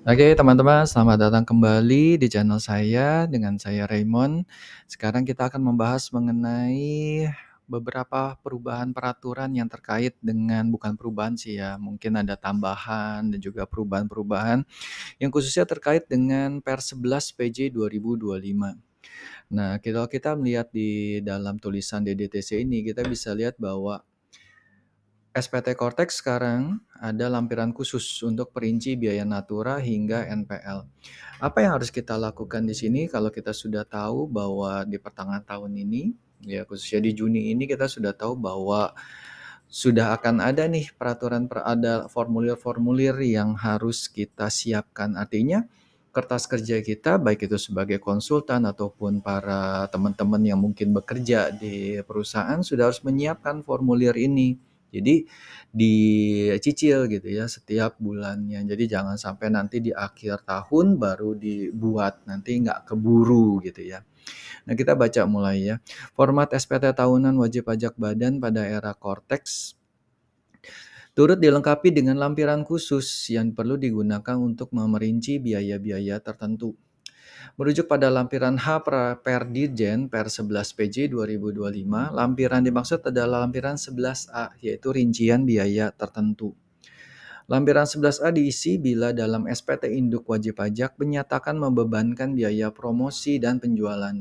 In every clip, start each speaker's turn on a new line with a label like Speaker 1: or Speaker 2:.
Speaker 1: Oke teman-teman, selamat datang kembali di channel saya dengan saya Raymond. Sekarang kita akan membahas mengenai beberapa perubahan peraturan yang terkait dengan bukan perubahan sih ya, mungkin ada tambahan dan juga perubahan-perubahan yang khususnya terkait dengan Per 11 PJ 2025. Nah, kalau kita melihat di dalam tulisan DDTC ini, kita bisa lihat bahwa SPT Cortex sekarang ada lampiran khusus untuk perinci biaya natura hingga NPL. Apa yang harus kita lakukan di sini kalau kita sudah tahu bahwa di pertengahan tahun ini, ya khususnya di Juni ini kita sudah tahu bahwa sudah akan ada nih ada formulir-formulir yang harus kita siapkan. Artinya kertas kerja kita baik itu sebagai konsultan ataupun para teman-teman yang mungkin bekerja di perusahaan sudah harus menyiapkan formulir ini. Jadi dicicil gitu ya setiap bulannya. Jadi jangan sampai nanti di akhir tahun baru dibuat, nanti nggak keburu gitu ya. Nah kita baca mulai ya. Format SPT tahunan wajib pajak badan pada era Cortex turut dilengkapi dengan lampiran khusus yang perlu digunakan untuk memerinci biaya-biaya tertentu. Merujuk pada lampiran H per Dirjen per 11 PJ 2025, lampiran dimaksud adalah lampiran 11A, yaitu rincian biaya tertentu. Lampiran 11A diisi bila dalam SPT induk wajib pajak menyatakan membebankan biaya promosi dan penjualan,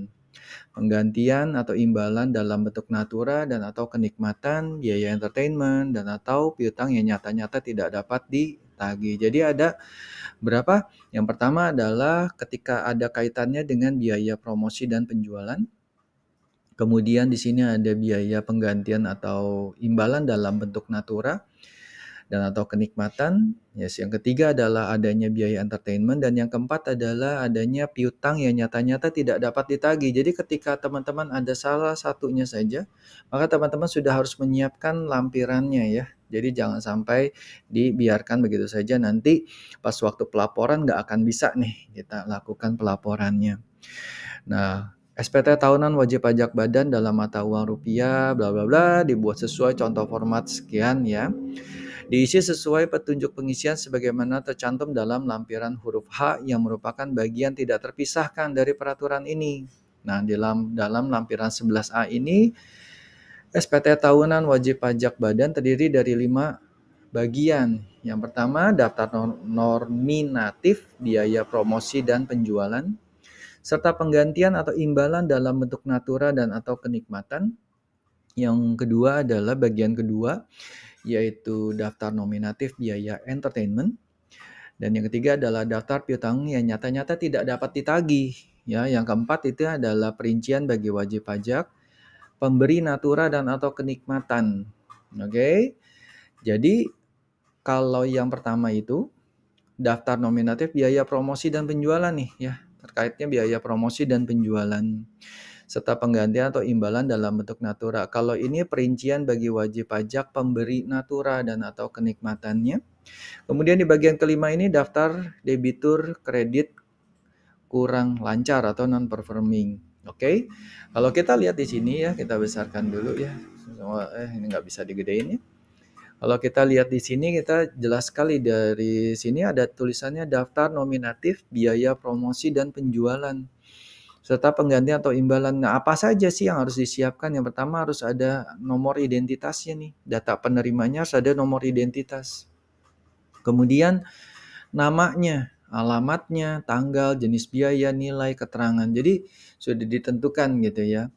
Speaker 1: penggantian atau imbalan dalam bentuk natura dan atau kenikmatan, biaya entertainment, dan atau piutang yang nyata-nyata tidak dapat ditagih. Jadi ada berapa? Yang pertama adalah ketika ada kaitannya dengan biaya promosi dan penjualan. Kemudian di sini ada biaya penggantian atau imbalan dalam bentuk natura dan atau kenikmatan. Yes, yang ketiga adalah adanya biaya entertainment dan yang keempat adalah adanya piutang yang nyata-nyata tidak dapat ditagih. Jadi ketika teman-teman ada salah satunya saja, maka teman-teman sudah harus menyiapkan lampirannya ya. Jadi jangan sampai dibiarkan begitu saja, nanti pas waktu pelaporan nggak akan bisa nih kita lakukan pelaporannya. Nah, SPT tahunan wajib pajak badan dalam mata uang rupiah bla bla bla dibuat sesuai contoh format sekian ya. Diisi sesuai petunjuk pengisian sebagaimana tercantum dalam lampiran huruf H yang merupakan bagian tidak terpisahkan dari peraturan ini. Nah, dalam lampiran 11A ini, SPT tahunan wajib pajak badan terdiri dari 5 bagian. Yang pertama, daftar nominatif biaya promosi dan penjualan, serta penggantian atau imbalan dalam bentuk natura dan atau kenikmatan. Yang kedua adalah bagian kedua, yaitu daftar nominatif biaya entertainment. Dan yang ketiga adalah daftar piutang yang nyata-nyata tidak dapat ditagih. Ya, yang keempat itu adalah perincian bagi wajib pajak, pemberi natura dan atau kenikmatan. Oke. Jadi kalau yang pertama itu daftar nominatif biaya promosi dan penjualan nih ya, terkaitnya biaya promosi dan penjualan serta penggantian atau imbalan dalam bentuk natura. Kalau ini perincian bagi wajib pajak pemberi natura dan atau kenikmatannya. Kemudian di bagian kelima ini daftar debitur kredit kurang lancar atau non performing. Oke. Kalau kita lihat di sini ya, kita besarkan dulu ya. Ini nggak bisa digedein ya. Kalau kita lihat di sini, kita jelas sekali dari sini ada tulisannya daftar nominatif biaya promosi dan penjualan serta penggantian atau imbalan. Nah, apa saja sih yang harus disiapkan? Yang pertama harus ada nomor identitasnya nih. Data penerimanya harus ada nomor identitas. Kemudian namanya, alamatnya, tanggal, jenis biaya, nilai, keterangan. Jadi sudah ditentukan gitu ya.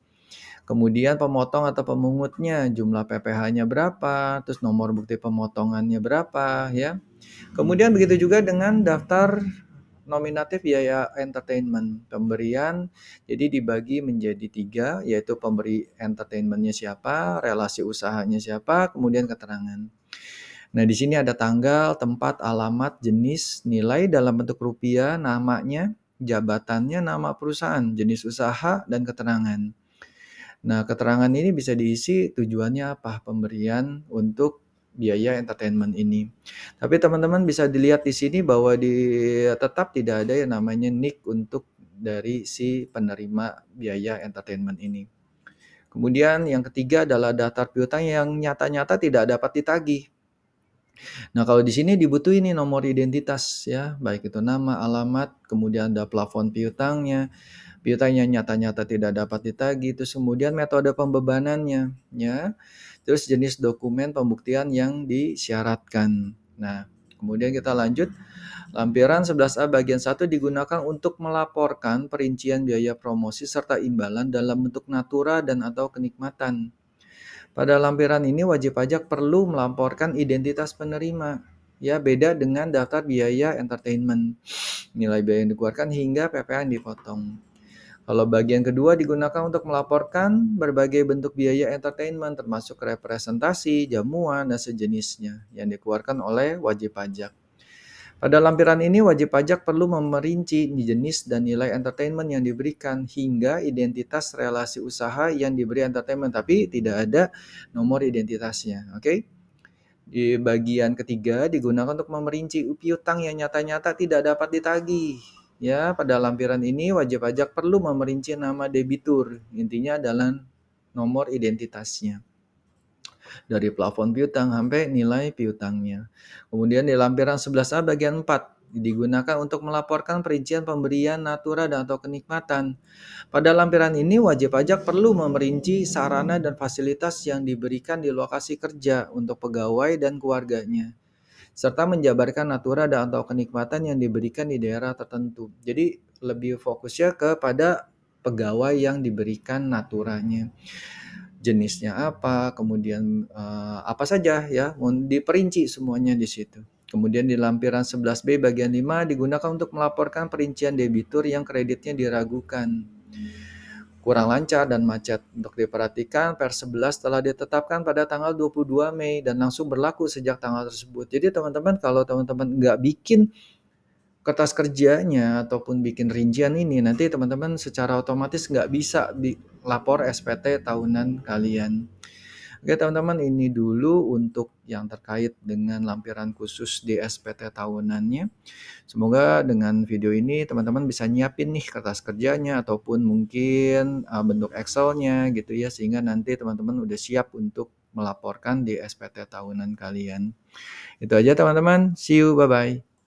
Speaker 1: Kemudian pemotong atau pemungutnya, jumlah PPh-nya berapa, terus nomor bukti pemotongannya berapa ya. Kemudian begitu juga dengan daftar nominatif biaya entertainment. Pemberian jadi dibagi menjadi 3, yaitu pemberi entertainmentnya siapa, relasi usahanya siapa, kemudian keterangan. Nah, di sini ada tanggal, tempat, alamat, jenis, nilai dalam bentuk rupiah, namanya, jabatannya, nama perusahaan, jenis usaha, dan keterangan. Nah, keterangan ini bisa diisi tujuannya apa, pemberian untuk biaya entertainment ini. Tapi teman-teman bisa dilihat di sini bahwa tetap tidak ada yang namanya NIK untuk dari si penerima biaya entertainment ini. Kemudian yang ketiga adalah daftar piutang yang nyata-nyata tidak dapat ditagih. Nah, kalau di sini dibutuhin nih nomor identitas ya, baik itu nama, alamat, kemudian ada plafon piutangnya, piutang yang nyata-nyata tidak dapat ditagih, terus kemudian metode pembebanannya, ya. Terus jenis dokumen pembuktian yang disyaratkan. Nah, kemudian kita lanjut. Lampiran 11A bagian 1 digunakan untuk melaporkan perincian biaya promosi serta imbalan dalam bentuk natura dan atau kenikmatan. Pada lampiran ini wajib pajak perlu melaporkan identitas penerima. Ya, beda dengan daftar biaya entertainment. Nilai biaya yang dikeluarkan hingga PPh yang dipotong. Kalau bagian kedua digunakan untuk melaporkan berbagai bentuk biaya entertainment termasuk representasi, jamuan, dan sejenisnya yang dikeluarkan oleh wajib pajak. Pada lampiran ini wajib pajak perlu memerinci jenis dan nilai entertainment yang diberikan hingga identitas relasi usaha yang diberi entertainment, tapi tidak ada nomor identitasnya. Oke? Di bagian ketiga digunakan untuk memerinci piutang yang nyata-nyata tidak dapat ditagih. Ya, pada lampiran ini wajib pajak perlu memerinci nama debitur. Intinya adalah nomor identitasnya. Dari plafon piutang sampai nilai piutangnya. Kemudian di lampiran 11A bagian 4 digunakan untuk melaporkan perincian pemberian natura dan atau kenikmatan. Pada lampiran ini wajib pajak perlu memerinci sarana dan fasilitas yang diberikan di lokasi kerja untuk pegawai dan keluarganya, serta menjabarkan natura dan atau kenikmatan yang diberikan di daerah tertentu. Jadi lebih fokusnya kepada pegawai yang diberikan naturanya, jenisnya apa, kemudian apa saja ya, diperinci semuanya di situ. Kemudian di lampiran 11B bagian 5 digunakan untuk melaporkan perincian debitur yang kreditnya diragukan, kurang lancar dan macet. Untuk diperhatikan, Per 11 telah ditetapkan pada tanggal 22 Mei dan langsung berlaku sejak tanggal tersebut. Jadi teman-teman kalau teman-teman nggak bikin kertas kerjanya ataupun bikin rincian ini, nanti teman-teman secara otomatis nggak bisa lapor SPT tahunan kalian. Oke teman-teman, ini dulu untuk yang terkait dengan lampiran khusus di SPT tahunannya. Semoga dengan video ini teman-teman bisa nyiapin nih kertas kerjanya ataupun mungkin bentuk Excelnya gitu ya, sehingga nanti teman-teman udah siap untuk melaporkan di SPT tahunan kalian. Itu aja teman-teman, see you, bye-bye.